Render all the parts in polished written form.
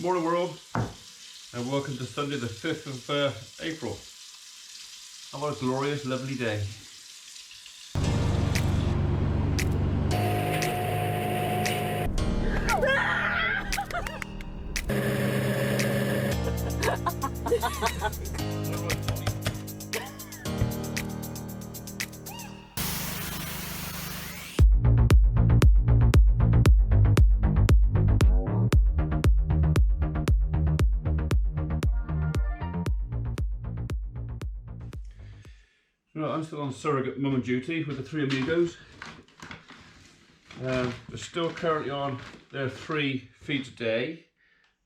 Morning world, and welcome to Sunday the 5th of April. What a glorious, lovely day. Right, I'm still on surrogate mum duty with the three amigos. They're still currently on their 3 feeds a day.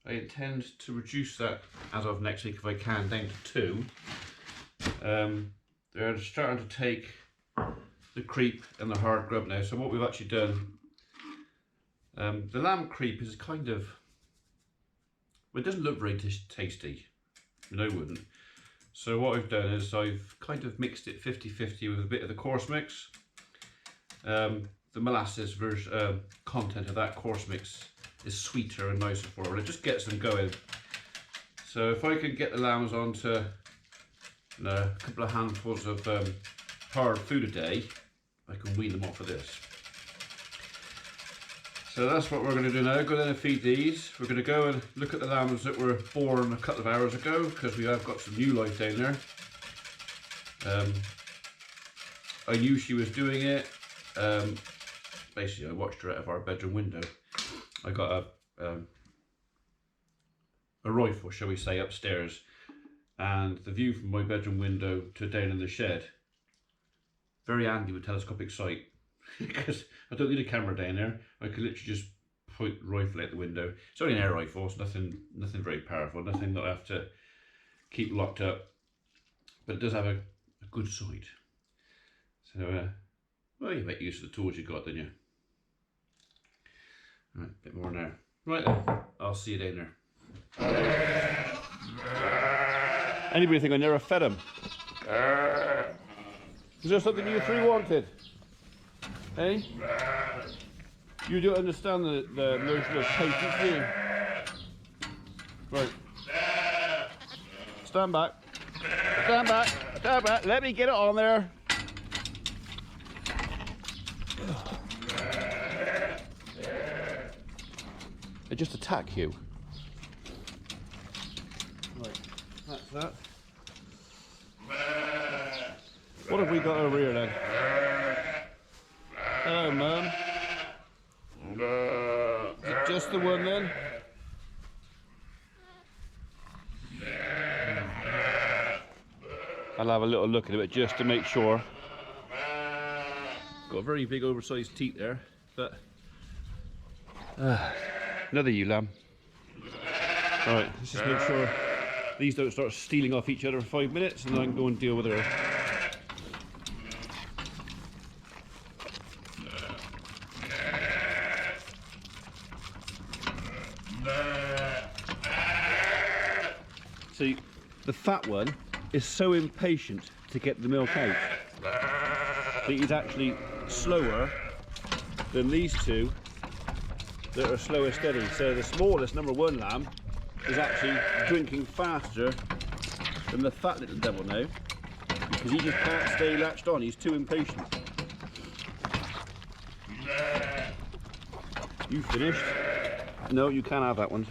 I intend to reduce that as of next week if I can, down to 2. They're starting to take the creep and the hard grub now. So what we've actually done, the lamb creep is kind of, well, it doesn't look very tasty. No, it wouldn't. So what I've done is I've kind of mixed it 50-50 with a bit of the coarse mix. The molasses content of that coarse mix is sweeter and nicer for it. It just gets them going. So if I can get the lambs onto a couple of handfuls of hard food a day, I can wean them off of this. So that's what we're going to do now. Go down and feed these. We're going to go and look at the lambs that were born a couple of hours ago, because we have got some new life down there. I knew she was doing it. Basically I watched her out of our bedroom window. I got a rifle, shall we say, upstairs, and the view from my bedroom window to down in the shed, very handy with telescopic sight. Because I don't need a camera down there. I could literally just point the rifle out the window. It's only an air rifle, it's nothing very powerful, nothing that I have to keep locked up. But it does have a good sight. So, well, you make use of the tools you got, don't you? Right, a bit more now. Right then, I'll see you down there. Anybody think I never fed him? Is there something you three wanted? Hey? You don't understand the notion of patience, do you? Right. Stand back. Stand back. Stand back. Let me get it on there. They just attack you. Right. That's that. What have we got over here then? Hello, Mum. Is it just the one then? I'll have a little look at it just to make sure. Got very big oversized teeth there, but another ewe lamb. Alright, let's just make sure these don't start stealing off each other for 5 minutes, and then I can go and deal with her. See, the fat one is so impatient to get the milk out that he's actually slower than these two that are slow and steady. So the smallest number 1 lamb is actually drinking faster than the fat little devil now, because he just can't stay latched on. He's too impatient. You finished? No, you can't have that one.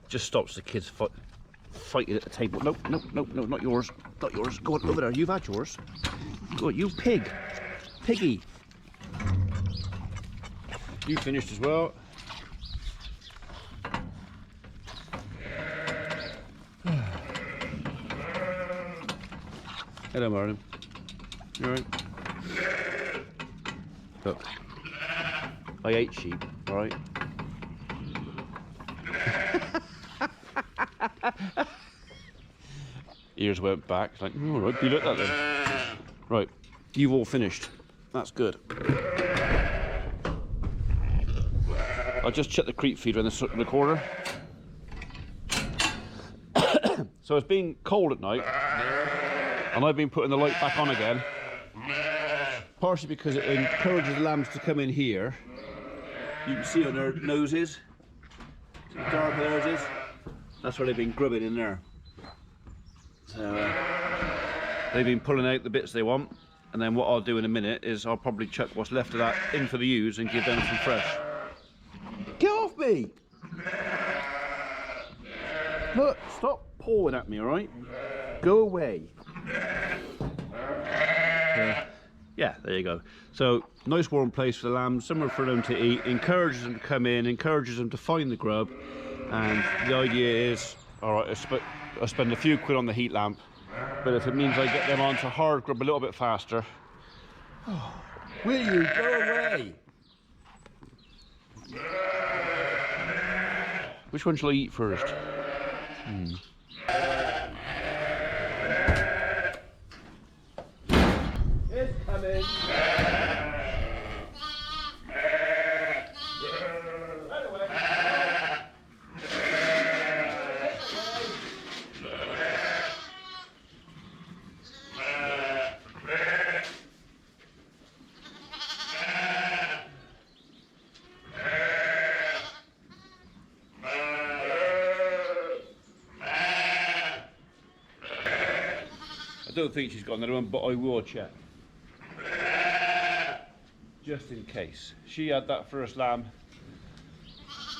Just stops the kids fighting at the table. Nope, nope, nope, no, not yours. Not yours. Go on over there. You've had yours. Go on, you pig. Piggy. You finished as well. Hello, Marlon. You alright? Look, I ate sheep, alright? Ears went back. It's like, all right, be like that then. Right, you've all finished. That's good. I'll just check the creep feeder in the corner. So it's been cold at night, and I've been putting the light back on again Partially because it encourages the lambs to come in here. You can see on their noses, see the dark noses, that's where they've been grubbing in there. So they've been pulling out the bits they want, and then what I'll do in a minute is I'll probably chuck what's left of that in for the ewes and give them some fresh. Get off me! Look, stop pawing at me, alright? Go away. Yeah, there you go. So, nice warm place for the lambs, somewhere for them to eat, encourages them to come in, encourages them to find the grub, and the idea is, alright, I spend a few quid on the heat lamp, but if it means I get them onto hard grub a little bit faster, will you go away? Which one shall I eat first? It's coming. Right away. I don't think she's got another one, but I will check. Just in case. She had that first lamb,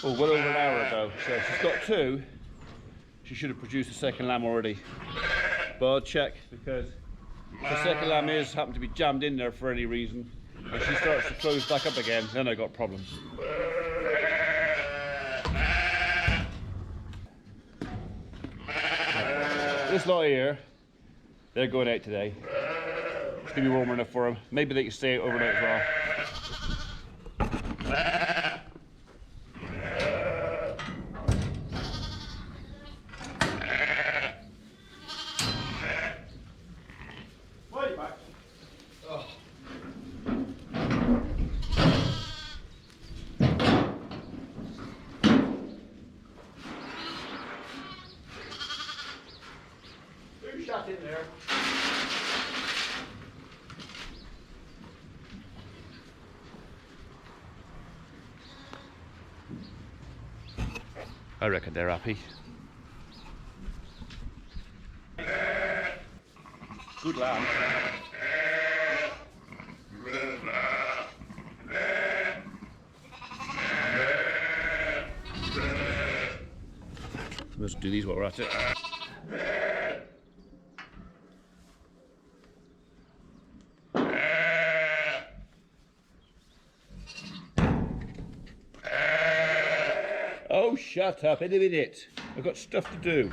well over an hour ago, so she's got two. She should have produced a second lamb already. But I'll check, because if the second lamb happened to be jammed in there for any reason, and she starts to close back up again, then I got problems. This lot here, they're going out today. It's gonna be warmer enough for them. Maybe they can stay out overnight as well. Who's shot in there? I reckon they're happy. Good lamb. Let's do these while we're at it. Oh, shut up in a minute. I've got stuff to do.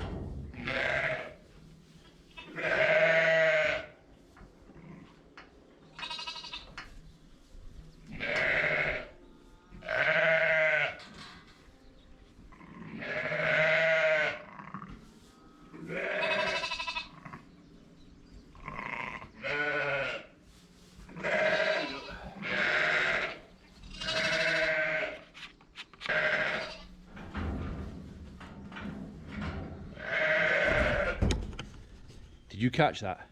Did you catch that?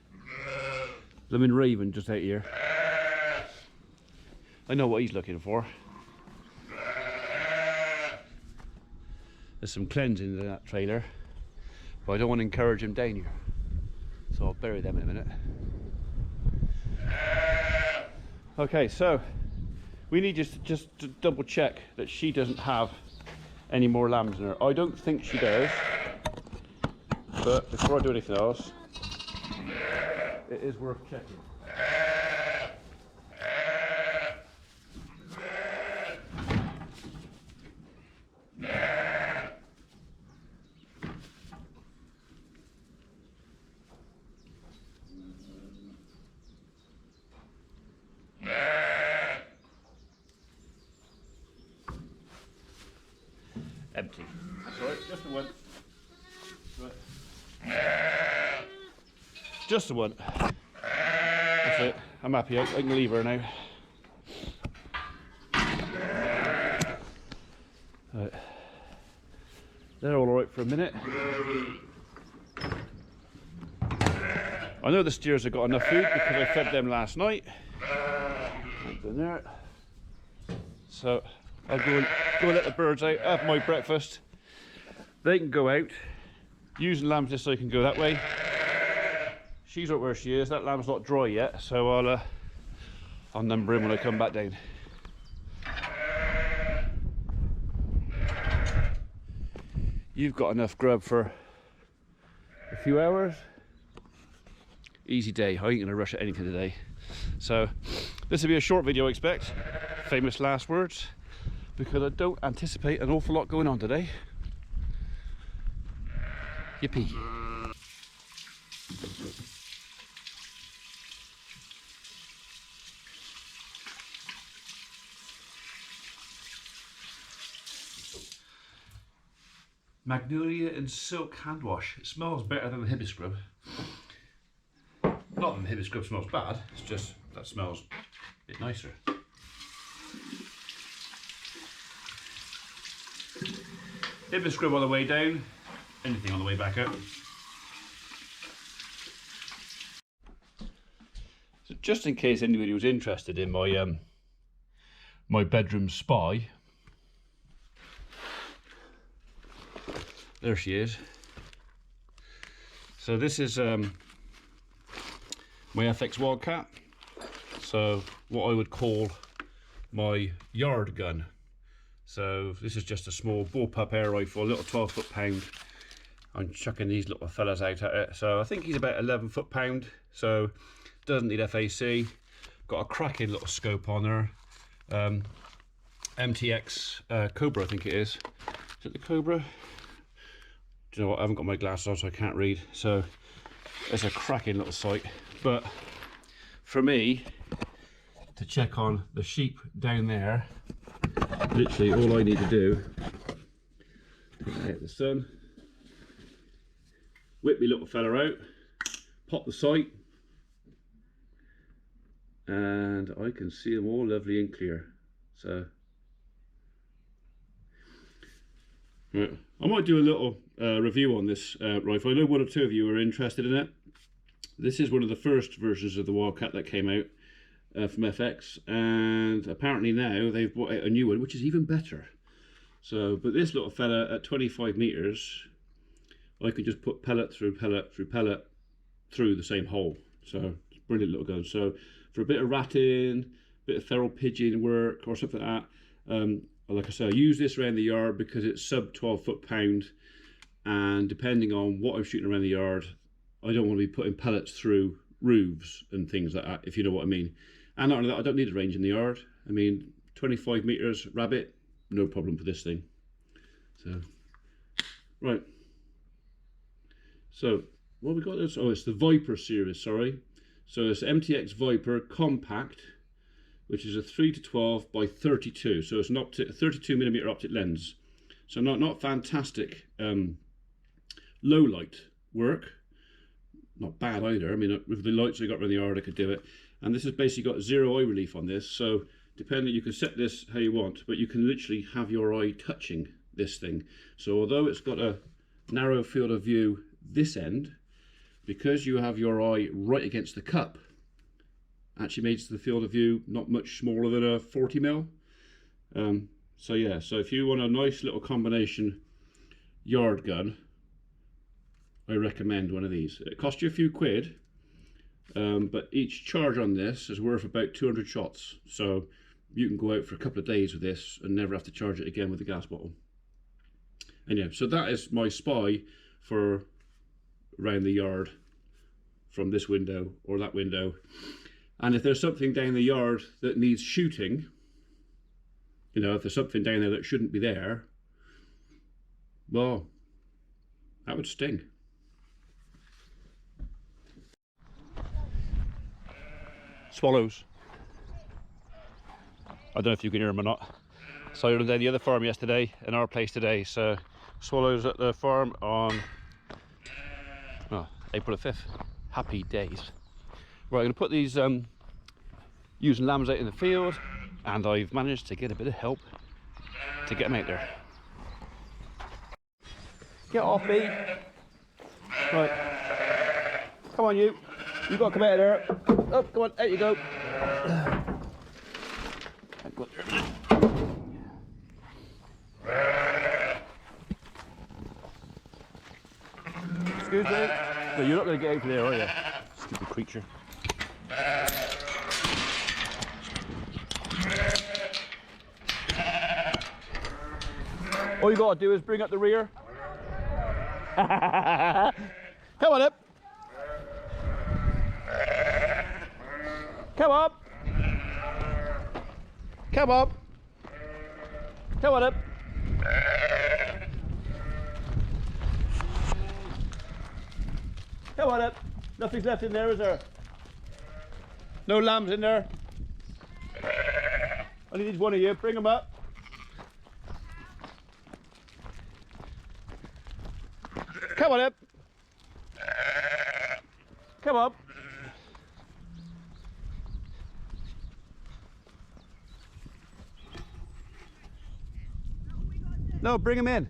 Lemon Raven just out here. I know what he's looking for. There's some cleansing in that trailer, but I don't want to encourage him down here. So I'll bury them in a minute. Okay, so we need just to double check that she doesn't have any more lambs in her. I don't think she does, but before I do anything else, it is worth checking. Empty. That's all right, just the one. Right. Just the one. That's it. I'm happy. I can leave her now. Right. They're all right for a minute. I know the steers have got enough food because I fed them last night. In there. So I'll go and let the birds out, have my breakfast. They can go out. Using lambs just so I can go that way. She's not where she is. That lamb's not dry yet, so I'll number him when I come back down. You've got enough grub for a few hours. Easy day. I ain't gonna rush at anything today. So this will be a short video, I expect. Famous last words, because I don't anticipate an awful lot going on today. Yippee. Magnolia and silk hand wash. It smells better than the hippie scrub. Not that the hippie scrub smells bad, it's just that smells a bit nicer. Hippie scrub on the way down, anything on the way back up. So just in case anybody was interested in my my bedroom spy, there she is. So this is my FX Wildcat. So what I would call my yard gun. So this is just a small bullpup air rifle, a little 12 foot-pound. I'm chucking these little fellas out at it. So I think he's about 11 foot-pound. So doesn't need FAC. Got a cracking little scope on there. MTX Cobra, I think it is. Is it the Cobra? Do you know what? I haven't got my glasses on, so I can't read. So it's a cracking little sight. But for me to check on the sheep down there, literally all I need to do is hit the sun, whip my little fella out, pop the sight, and I can see them all lovely and clear. So right. I might do a little review on this rifle. I know one or two of you are interested in it. This is one of the first versions of the Wildcat that came out from FX, and apparently now they've brought out a new one which is even better. So, but this little fella at 25 meters, I can just put pellet through pellet through pellet through the same hole. So it's a brilliant little gun. So for a bit of ratting, a bit of feral pigeon work or something like that, like I say, I use this around the yard because it's sub 12 foot-pound, and depending on what I'm shooting around the yard, I don't want to be putting pellets through roofs and things like that, if you know what I mean. And not only that, I don't need a range in the yard. I mean, 25 meters rabbit, no problem for this thing. So, right. So, what have we got this? Oh, it's the Viper series, sorry. So it's MTX Viper Compact, which is a 3-12 by 32. So it's an optic, a 32mm optic lens. So not fantastic low light work. Not bad either. I mean, with the lights I got around the yard, I could do it. And this has basically got zero eye relief on this. So depending, you can set this how you want, but you can literally have your eye touching this thing. So although it's got a narrow field of view this end, because you have your eye right against the cup, actually makes the field of view not much smaller than a 40mm. So yeah, so if you want a nice little combination yard gun, I recommend one of these. It costs you a few quid, but each charge on this is worth about 200 shots. So you can go out for a couple of days with this and never have to charge it again with a gas bottle. And yeah, so that is my spy for around the yard from this window or that window. And if there's something down the yard that needs shooting, you know, if there's something down there that shouldn't be there, well, that would sting. Swallows. I don't know if you can hear them or not. So I was at the other farm yesterday and our place today. So swallows at the farm on April the 5th. Happy days. Right, I'm going to put these using lambs out in the field, and I've managed to get a bit of help to get them out there. Get off me. Right, come on you. You got to come out of there. Oh, come on, out you go. Excuse me? No, you're not going to get out of there, are you? Stupid creature. All you got to do is bring up the rear. Come on up. Come up. Come up. Come on up. Come on up. Nothing's left in there, is there? No lambs in there. Only needs one of you. Bring them up. Come on up. Come up. No, bring him in.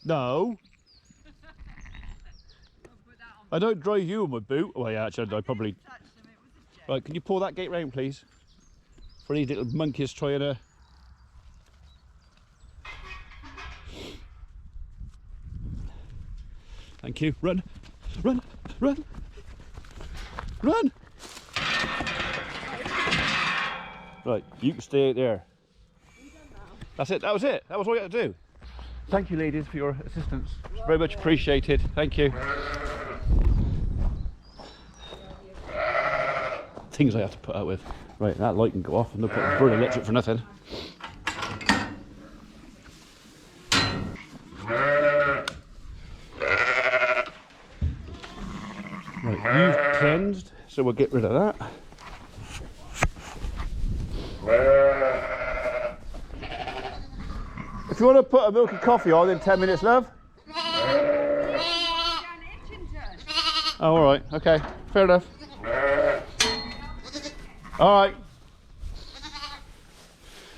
No. I don't drive you on my boot. Well, yeah, actually, I probably. Right, can you pull that gate round, please? For these little monkeys trying to. Thank you. Run, run, run, run. Right, you can stay out there. That's it. That was it. That was all you had to do. Thank you, ladies, for your assistance. It's very much appreciated. Thank you. Things I have to put up with. Right, that light can go off and they'll put burn electric for nothing. Right, you've cleansed, so we'll get rid of that. If you want to put a milky coffee on in 10 minutes, love. Oh, all right, okay, fair enough. All right.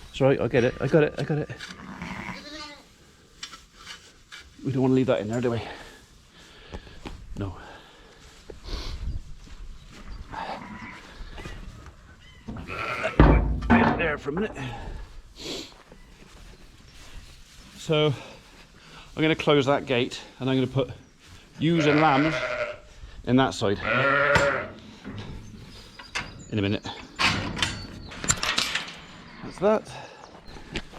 It's all right, I get it, I got it, I got it. We don't want to leave that in there, do we? No. Bit there for a minute. So I'm going to close that gate and I'm going to put ewes and lambs in that side in a minute. That's that.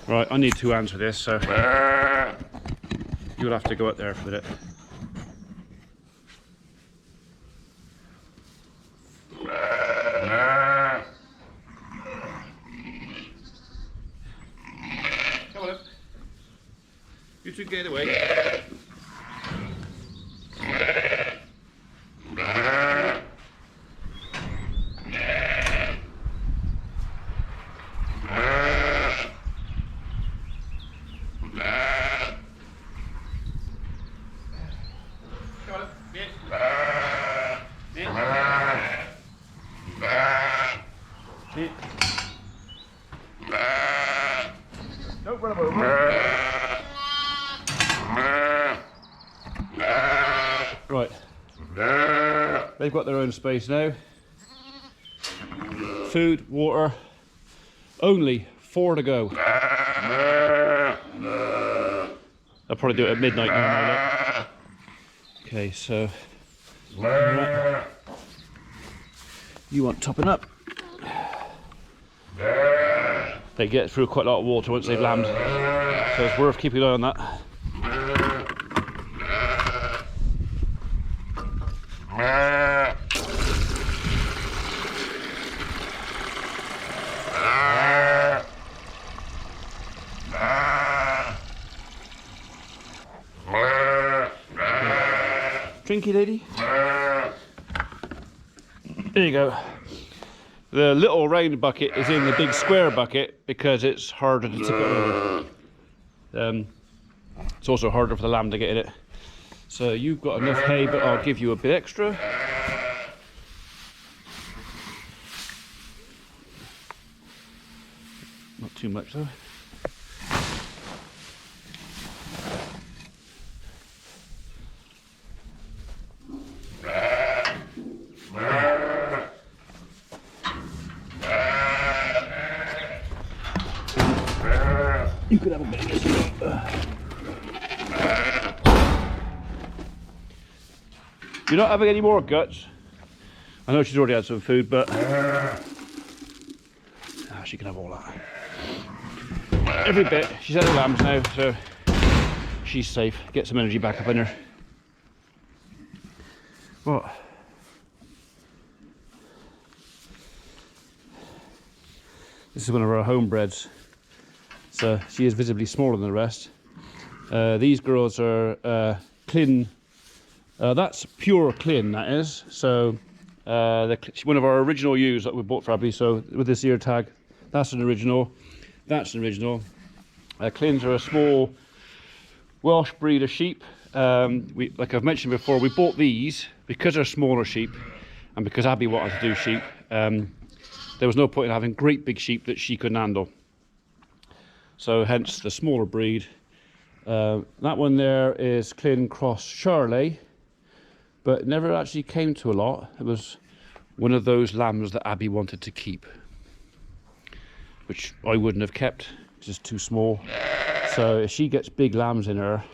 Right, I need 2 hands for this, so you'll have to go up there for a minute. Come on up. You two get away. Don't run them over. Right. They've got their own space now. Food, water. Only 4 to go. I'll probably do it at midnight now. Okay, so. Right. You want topping up. They get through quite a lot of water once they've lambed, so it's worth keeping an eye on that. Drinky lady. There you go. The little round bucket is in the big square bucket because it's harder to tip it over. It's also harder for the lamb to get in it. So you've got enough hay, but I'll give you a bit extra. Not too much though. You could have a bit of this. You're not having any more guts. I know she's already had some food, but she can have all that. Every bit. She's had her lambs now, so she's safe. Get some energy back up in her. What? This is one of our homebreds. So she is visibly smaller than the rest. These girls are Clin. That's pure Clin, that is. So one of our original ewes that we bought for Abby. So with this ear tag, that's an original. That's an original. Clins are a small Welsh breed of sheep. Like I've mentioned before, we bought these because they're smaller sheep and because Abby wanted to do sheep. There was no point in having great big sheep that she couldn't handle. So hence the smaller breed. That one there is Clin Cross Charolais, but it never actually came to a lot. It was one of those lambs that Abby wanted to keep, which I wouldn't have kept, it's just too small. So if she gets big lambs in her,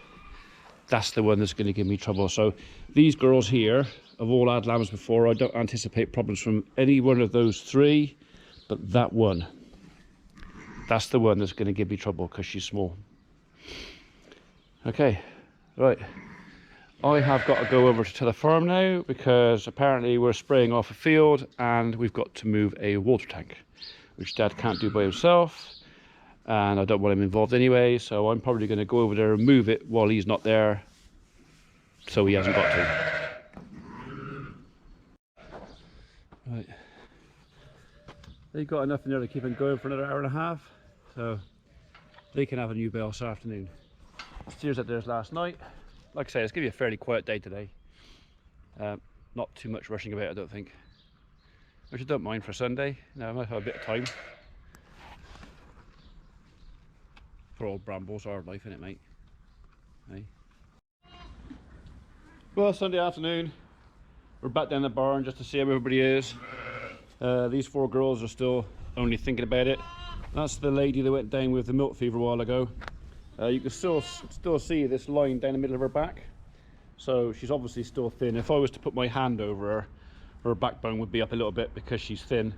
that's the one that's going to give me trouble. So these girls here have all had lambs before. I don't anticipate problems from any one of those three, but that one, that's the one that's going to give me trouble because she's small. Okay, right. I have got to go over to the farm now because apparently we're spraying off a field and we've got to move a water tank, which Dad can't do by himself. And I don't want him involved anyway, so I'm probably going to go over there and move it while he's not there, so he hasn't got to. Right. They've got enough in there to keep him going for another hour and a half, so they can have a new bale this afternoon. Steers at theirs last night. Like I say, it's going to be a fairly quiet day today. Not too much rushing about, I don't think. Which I don't mind for Sunday. Now I might have a bit of time. For old brambles, hard life, innit, mate? Hey. Well, Sunday afternoon, we're back down the barn just to see how everybody is. These four girls are still only thinking about it. That's the lady that went down with the milk fever a while ago. You can still see this line down the middle of her back. So she's obviously still thin. If I was to put my hand over her, her backbone would be up a little bit because she's thin.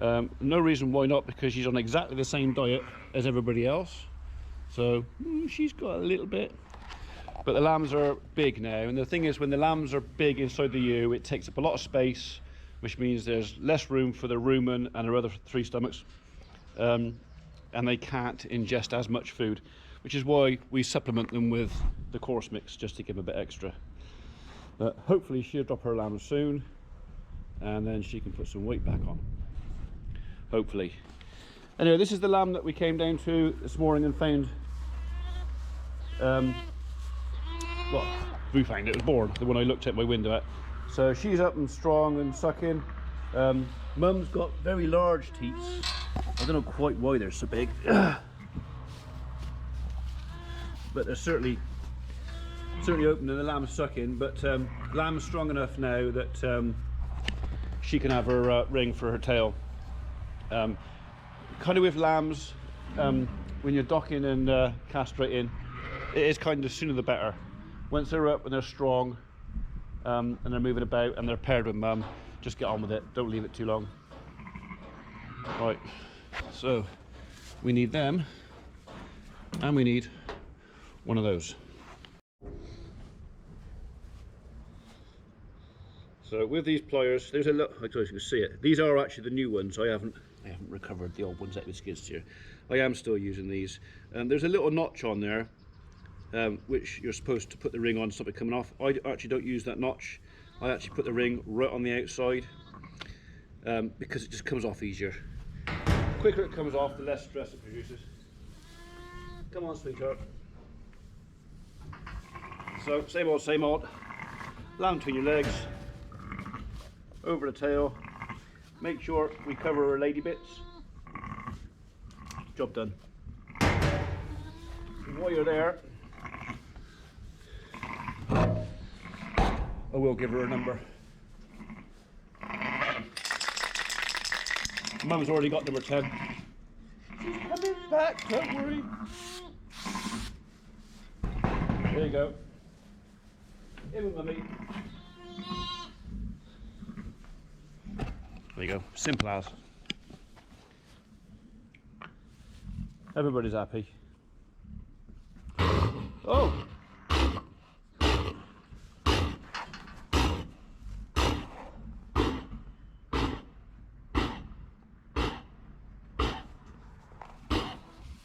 No reason why not, because she's on exactly the same diet as everybody else. So she's got a little bit. But the lambs are big now, and the thing is, when the lambs are big inside the ewe, it takes up a lot of space, which means there's less room for the rumen and her other three stomachs, and they can't ingest as much food, which is why we supplement them with the coarse mix just to give them a bit extra. But hopefully she'll drop her lambs soon, and then she can put some weight back on. Hopefully. Anyway, this is the lamb that we came down to this morning and found. Well, we found it was born, the one I looked at my window at. So she's up and strong and sucking. Mum's got very large teats. I don't know quite why they're so big, but they're certainly open and the lamb's sucking. But lamb's strong enough now that she can have her ring for her tail. Kind of with lambs, when you're docking and castrating, it is kind of sooner the better. Once they're up and they're strong, and they're moving about and they're paired with mum, just get on with it. Don't leave it too long. Right, so we need them, and we need one of those. So with these pliers, there's a look. I don't know if you can see it. These are actually the new ones. I haven't recovered the old ones out with skid steer. I am still using these. There's a little notch on there, which you're supposed to put the ring on, stop it coming off. I actually don't use that notch. I actually put the ring right on the outside because it just comes off easier. The quicker it comes off, the less stress it produces. Come on, sweetheart. So same old, same old. Lamb between your legs, over the tail. Make sure we cover her lady bits. Job done. And while you're there, I will give her a number. Mum's already got number 10. She's coming back, don't worry. There you go. In with mummy. There you go, simple as. Everybody's happy. Oh!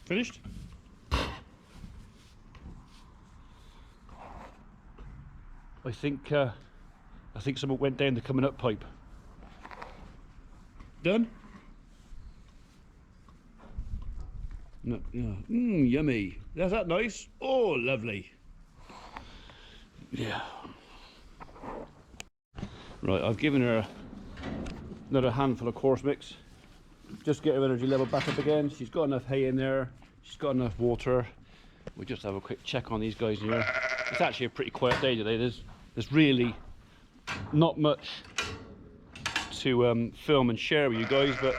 Finished? I think someone went down the coming up pipe. Done? No, yeah. Yummy. Is that nice? Oh, lovely. Yeah. Right, I've given her another handful of coarse mix. Just get her energy level back up again. She's got enough hay in there. She's got enough water. We'll just have a quick check on these guys here. It's actually a pretty quiet day today. There's really not much to film and share with you guys, but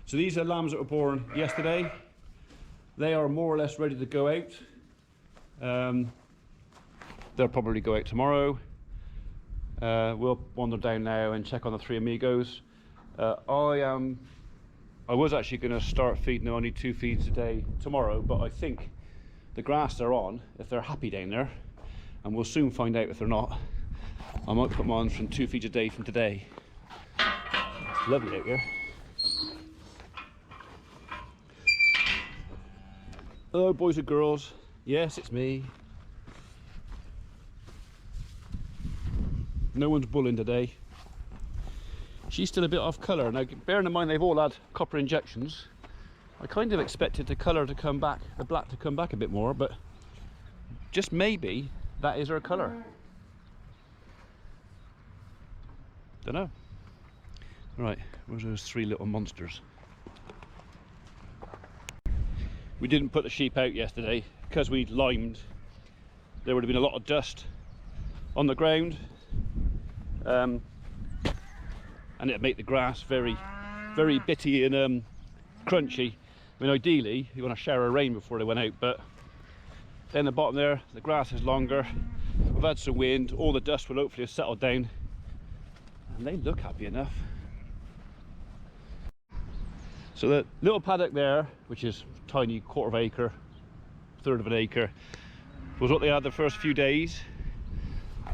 so these are lambs that were born yesterday. They are more or less ready to go out. They'll probably go out tomorrow. We'll wander down now and check on the three amigos. I was actually going to start feeding them only 2 feeds a day tomorrow, but I think the grass they're on, if they're happy down there, and we'll soon find out if they're not, I might put them on from 2 feeds a day from today. It's lovely out here. Hello boys and girls. Yes, it's me. No one's bullying today. She's still a bit off colour. Now, bearing in mind they've all had copper injections, I kind of expected the colour to come back, the black to come back a bit more, but just maybe that is her colour. Don't know. Right, where's those three little monsters? We didn't put the sheep out yesterday because we'd limed. There would have been a lot of dust on the ground. And it'd make the grass very, very bitty and crunchy. I mean, ideally, you want a shower of rain before they went out, but down the bottom there, the grass is longer. We've had some wind, all the dust will hopefully have settled down, and they look happy enough. So the little paddock there, which is tiny, 1/4 of an acre, 1/3 of an acre, was what they had the first few days.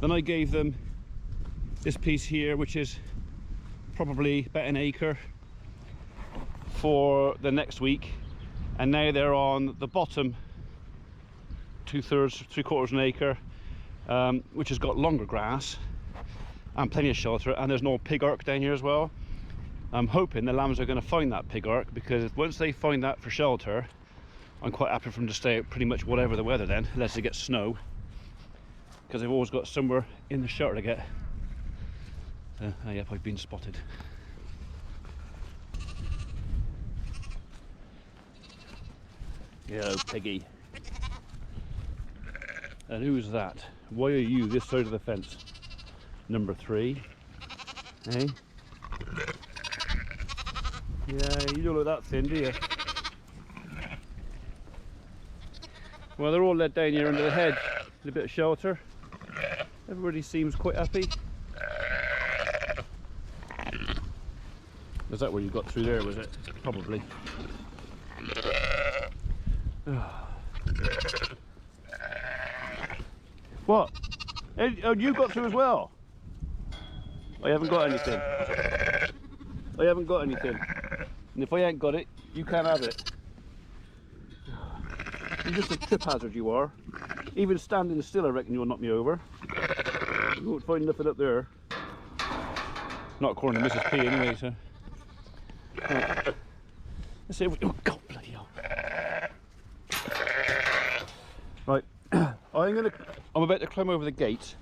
Then I gave them this piece here, which is probably about an acre, for the next week, and now they're on the bottom 2/3, 3/4 of an acre, which has got longer grass and plenty of shelter, and there's no pig ark down here as well. I'm hoping the lambs are going to find that pig ark, because once they find that for shelter, I'm quite happy for them to stay out pretty much whatever the weather then, unless they get snow, because they've always got somewhere in the shelter to get. Yep, I've been spotted. Hello, Peggy. And who's that? Why are you this side of the fence? Number 3. Hey? Yeah, you don't look that thin, do you? Well, they're all led down here under the hedge, in a bit of shelter. Everybody seems quite happy. Was that where you got through there, was it? Probably. What? Oh, you got through as well? I haven't got anything. I haven't got anything. And if I ain't got it, you can't have it. You're just a trip hazard, you are. Even standing still, I reckon you'll knock me over. You won't find nothing up there. Not according to Mrs. P anyway, so. Right. Let's see if we, oh god, bloody hell. Right, I'm about to climb over the gate,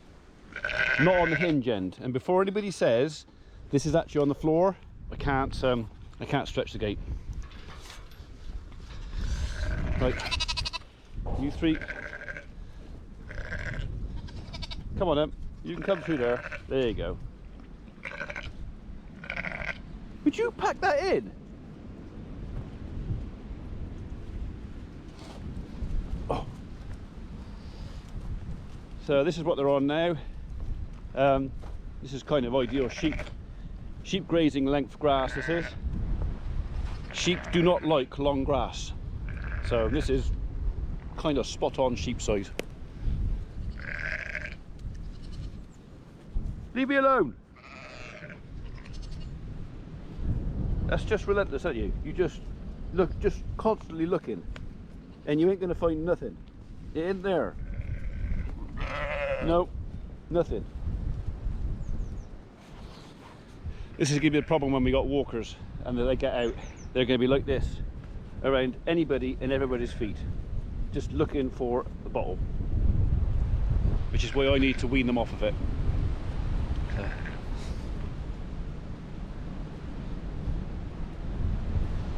not on the hinge end, and before anybody says this is actually on the floor, I can't stretch the gate. Right, you three, come on then, you can come through there. There you go. Would you pack that in? So this is what they're on now. This is kind of ideal sheep grazing length grass. This is. Sheep do not like long grass, so this is kind of spot on sheep size. Leave me alone. That's just relentless, aren't you? You just look, just constantly looking, and you ain't gonna find nothing. It ain't there. No, nothing. This is gonna be a problem when we got walkers and they get out. They're gonna be like this around anybody and everybody's feet, just looking for the bottle, which is why I need to wean them off of it.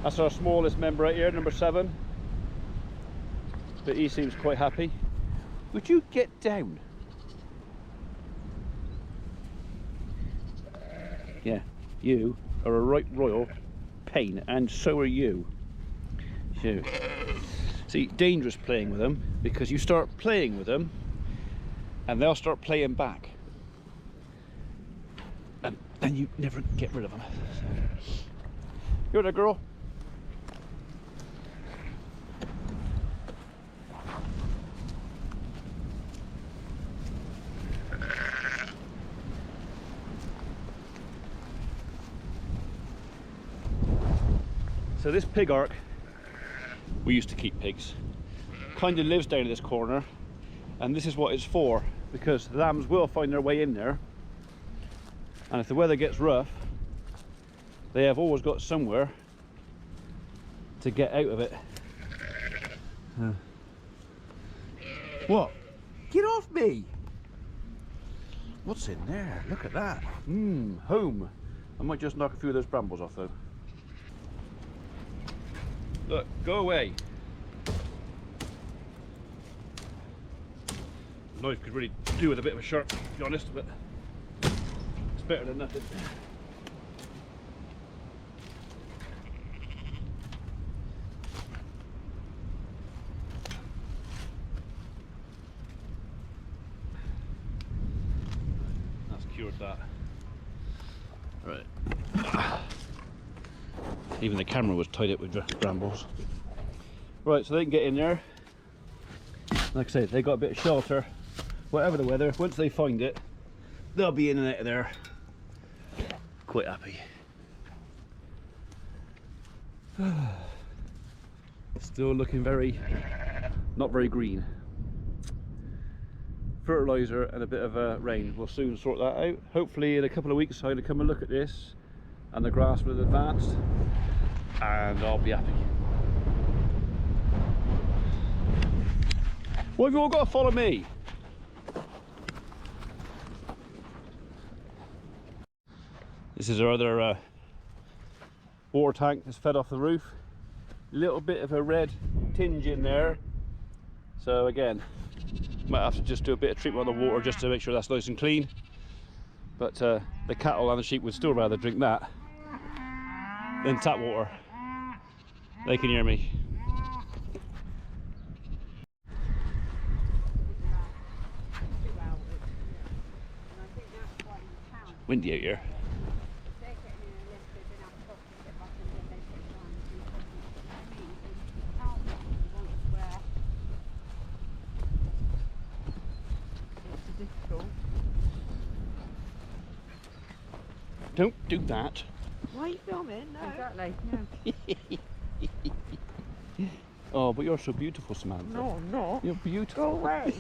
That's our smallest member right here, number 7. But he seems quite happy. Would you get down? Yeah, you are a right royal pain, and so are you. So, see, dangerous playing with them, because you start playing with them and they'll start playing back, and then you never get rid of them. You're there, girl. So this pig ark, we used to keep pigs, kind of lives down at this corner, and this is what it's for, because lambs will find their way in there, and if the weather gets rough, they have always got somewhere to get out of it. What? Get off me! What's in there? Look at that. Home. I might just knock a few of those brambles off though. Look, go away. Knife could really do with a bit of a sharp, to be honest, but it's better than nothing. That's cured that. Right. Even the camera was tied up with brambles. Right, so they can get in there. Like I say, they got a bit of shelter, whatever the weather. Once they find it, they'll be in and out of there quite happy. Still looking not very green. Fertilizer and a bit of rain will soon sort that out. Hopefully in a couple of weeks I'm going to come and look at this, and the grass will have advanced, and I'll be happy. Why have you all got to follow me? This is our other water tank that's fed off the roof. Little bit of a red tinge in there, so again might have to just do a bit of treatment on the water just to make sure that's nice and clean. But the cattle and the sheep would still rather drink that than tap water. They can hear me. Windy out here. Don't do that. Why are you filming? No. Exactly. No. Oh, but you're so beautiful, Samantha. No, I'm not. You're beautiful. Go away.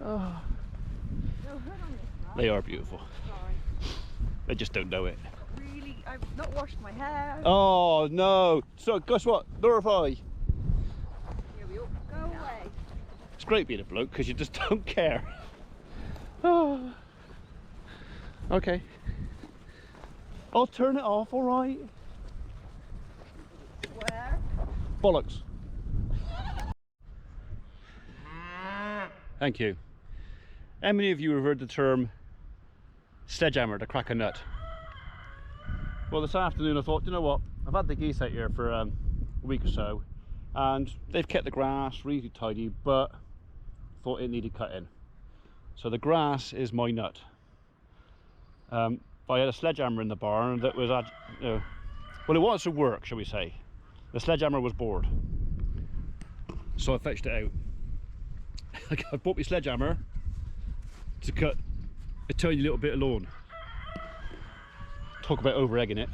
Oh. No hood on this, They are beautiful. Sorry. They just don't know it. Really, I've not washed my hair. Oh no! So guess what? Nor have I. Here we go. Go away. It's great being a bloke because you just don't care. Oh. Okay. I'll turn it off, alright? Where? Bollocks. Thank you. How many of you have heard the term sledgehammer to crack a nut? Well, this afternoon I thought, you know what? I've had the geese out here for a week or so, and they've kept the grass really tidy, but thought it needed cutting. So the grass is my nut. I had a sledgehammer in the barn that was, well, it wanted to work, shall we say. The sledgehammer was bored, so I fetched it out. I bought my sledgehammer to cut a tiny little bit of lawn. Talk about over-egging it.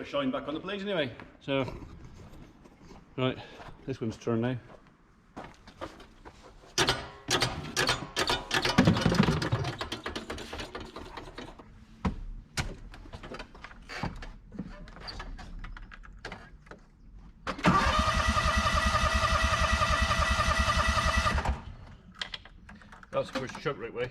of shine back on the plate anyway. So, right, this one's turn now. That's of course chuck right way.